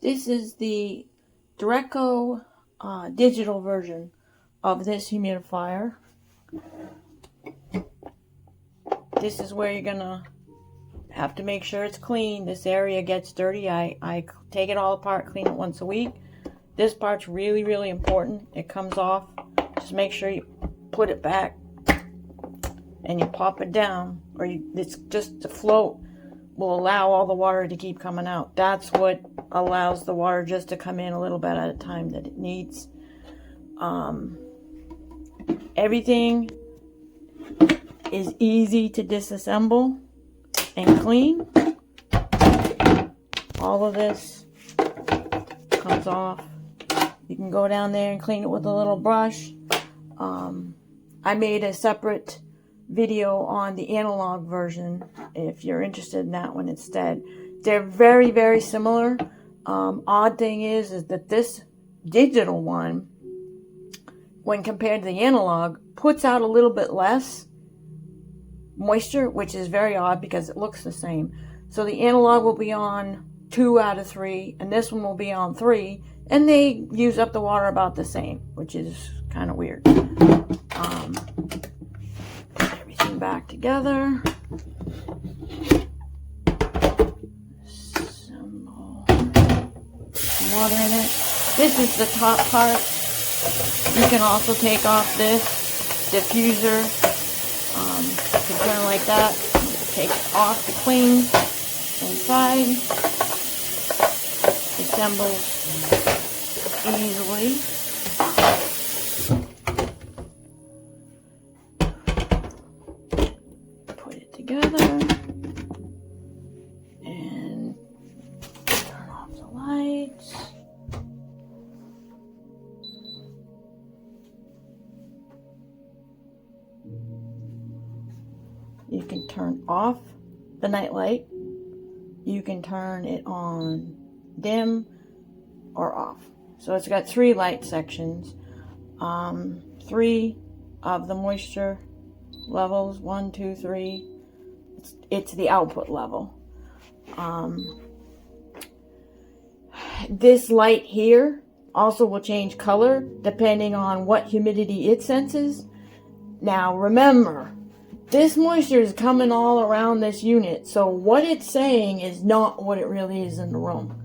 This is the Dreo digital version of this humidifier. This is where you're gonna have to make sure it's clean. This area gets dirty. I take it all apart, clean it once a week. This part's really, really important. It comes off. Just make sure you put it back and you pop it down, or it's just to float will allow all the water to keep coming out. That's what allows the water just to come in a little bit at a time that it needs. Everything is easy to disassemble and clean. All of this comes off. You can go down there and clean it with a little brush. I made a separate video on the analog version if you're interested in that one instead. They're very, very similar. Odd thing is that this digital one, when compared to the analog, puts out a little bit less moisture, which is very odd because it looks the same. So the analog will be on 2 out of 3 and this one will be on 3, and they use up the water about the same, which is kind of weird. Put everything back together. Assemble. Some water in it. This is the top part. You can also take off this diffuser. You can turn it like that. Take it off to clean inside. Assembles easily. Put it together and turn off the lights. You can turn off the night light. You can turn it on dim or off. So it's got 3 light sections. 3 of the moisture levels, 1, 2, 3. It's the output level. This light here also will change color depending on what humidity it senses. Now remember, this moisture is coming all around this unit, so what it's saying is not what it really is in the room.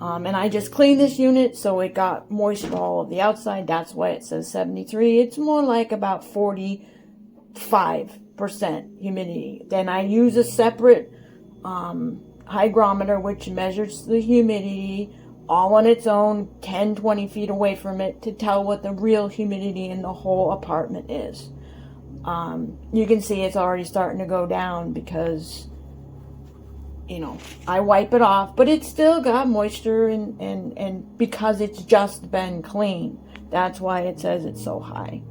And I just cleaned this unit, so it got moisture all over the outside. That's why it says 73. It's more like about 45% humidity. Then I use a separate hygrometer, which measures the humidity all on its own, 10-20 feet away from it, to tell what the real humidity in the whole apartment is. You can see it's already starting to go down because, you know, I wipe it off, but it's still got moisture and because it's just been cleaned. That's why it says it's so high.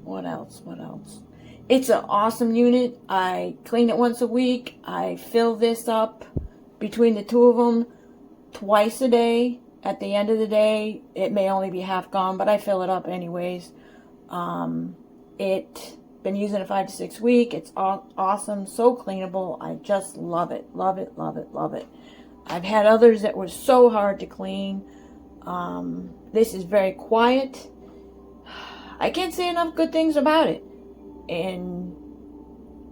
What else? It's an awesome unit. I clean it once a week. I fill this up between the two of them twice a day. At the end of the day, it may only be half gone, but I fill it up anyways. Been using it 5 to 6 weeks. It's awesome, so cleanable. I just love it, love it, love it, love it. I've had others that were so hard to clean. This is very quiet. I can't say enough good things about it. And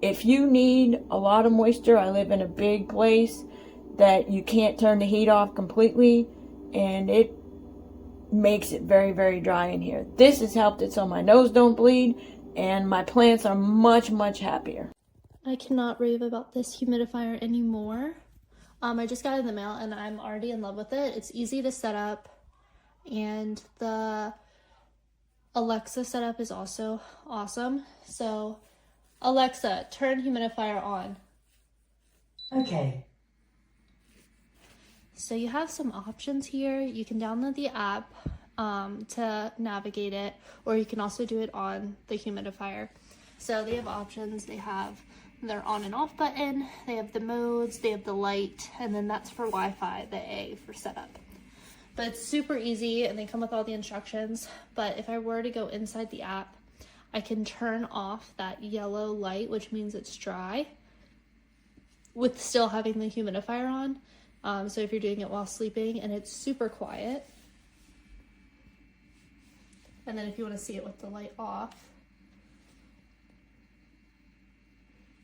if you need a lot of moisture, I live in a big place that you can't turn the heat off completely, and it makes it very, very dry in here. This has helped it so my nose don't bleed, and my plants are much, much happier. I cannot rave about this humidifier anymore. I just got it in the mail and I'm already in love with it. It's easy to set up, and the Alexa setup is also awesome. So, Alexa, turn humidifier on. Okay. So you have some options here. You can download the app to navigate it, or you can also do it on the humidifier. So they have options. They have their on and off button, they have the modes, they have the light, and then that's for Wi-Fi, the A for setup. But it's super easy, and they come with all the instructions. But if I were to go inside the app, I can turn off that yellow light, which means it's dry. with still having the humidifier on. So if you're doing it while sleeping, and it's super quiet. And then if you want to see it with the light off,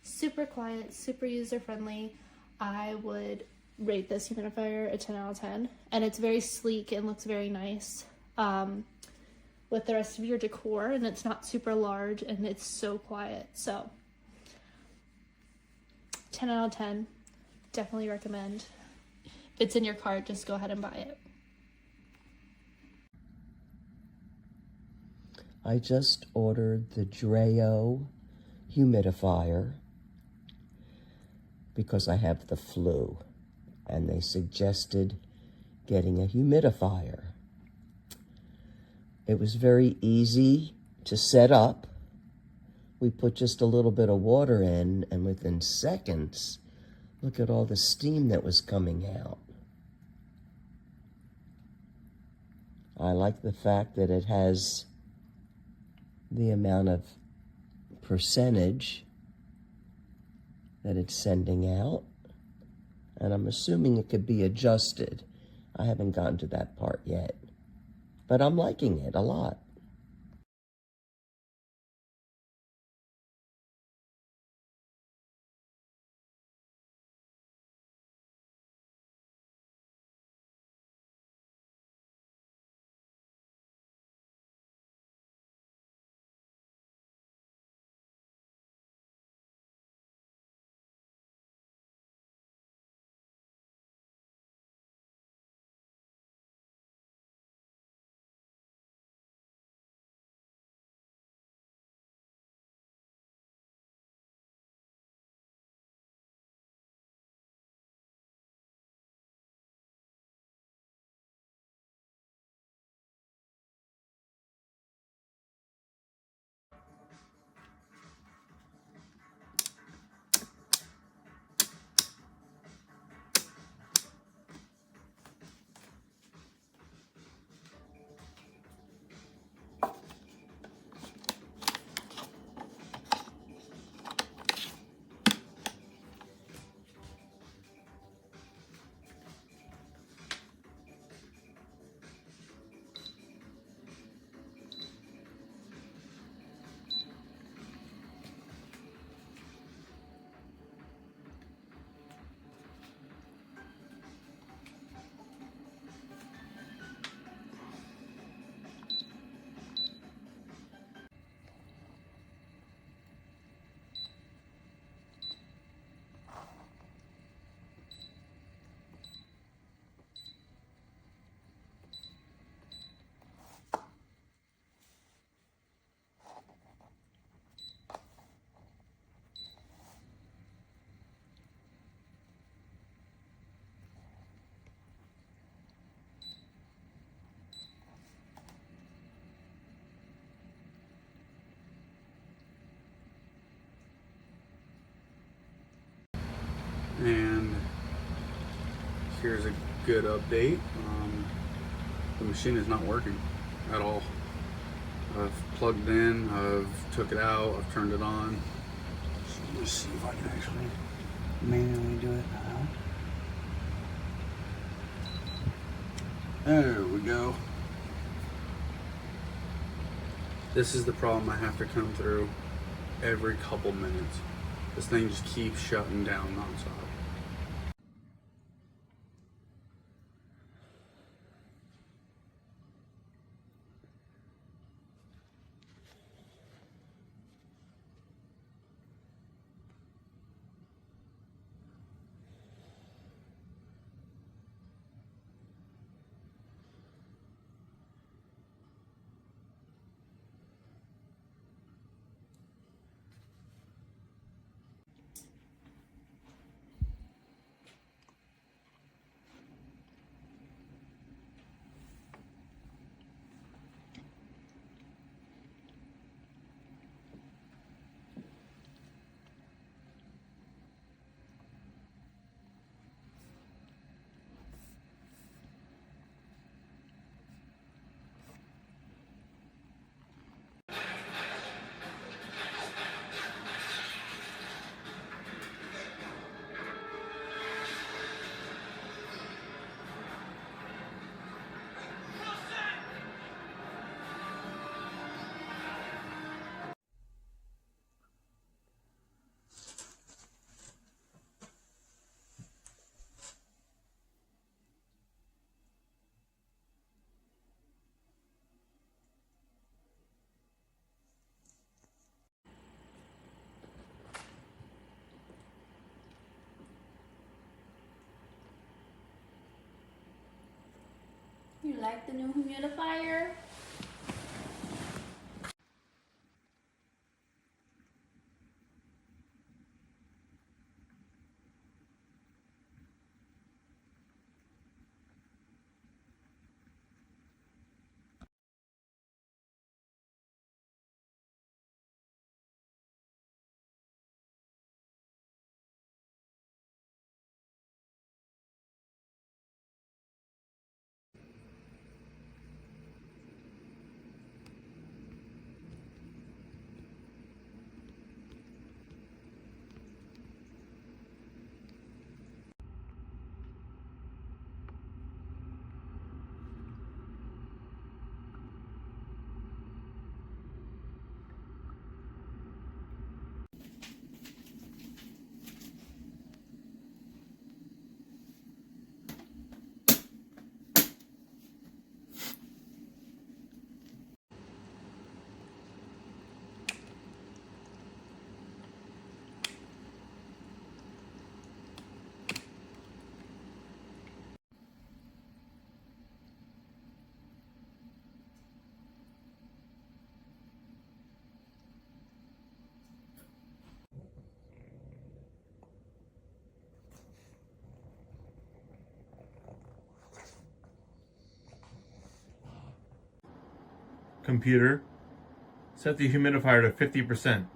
super quiet, super user friendly. I would rate this humidifier a 10 out of 10. And it's very sleek and looks very nice with the rest of your decor, and it's not super large and it's so quiet. So 10 out of 10, definitely recommend. If it's in your cart, just go ahead and buy it. I just ordered the Dreo humidifier because I have the flu, and they suggested getting a humidifier. It was very easy to set up. We put just a little bit of water in, and within seconds, look at all the steam that was coming out. I like the fact that it has the amount of percentage that it's sending out, and I'm assuming it could be adjusted. I haven't gotten to that part yet, but I'm liking it a lot. And here's a good update. The machine is not working at all. I've plugged in, I've took it out, I've turned it on. So let's see if I can actually manually do it now. There we go. This is the problem I have to come through every couple minutes. This thing just keeps shutting down nonstop. like the new humidifier? Computer, set the humidifier to 50%.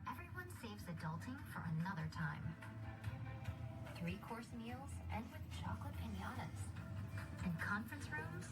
Everyone saves adulting for another time. 3-course meals end with chocolate piñatas. And conference rooms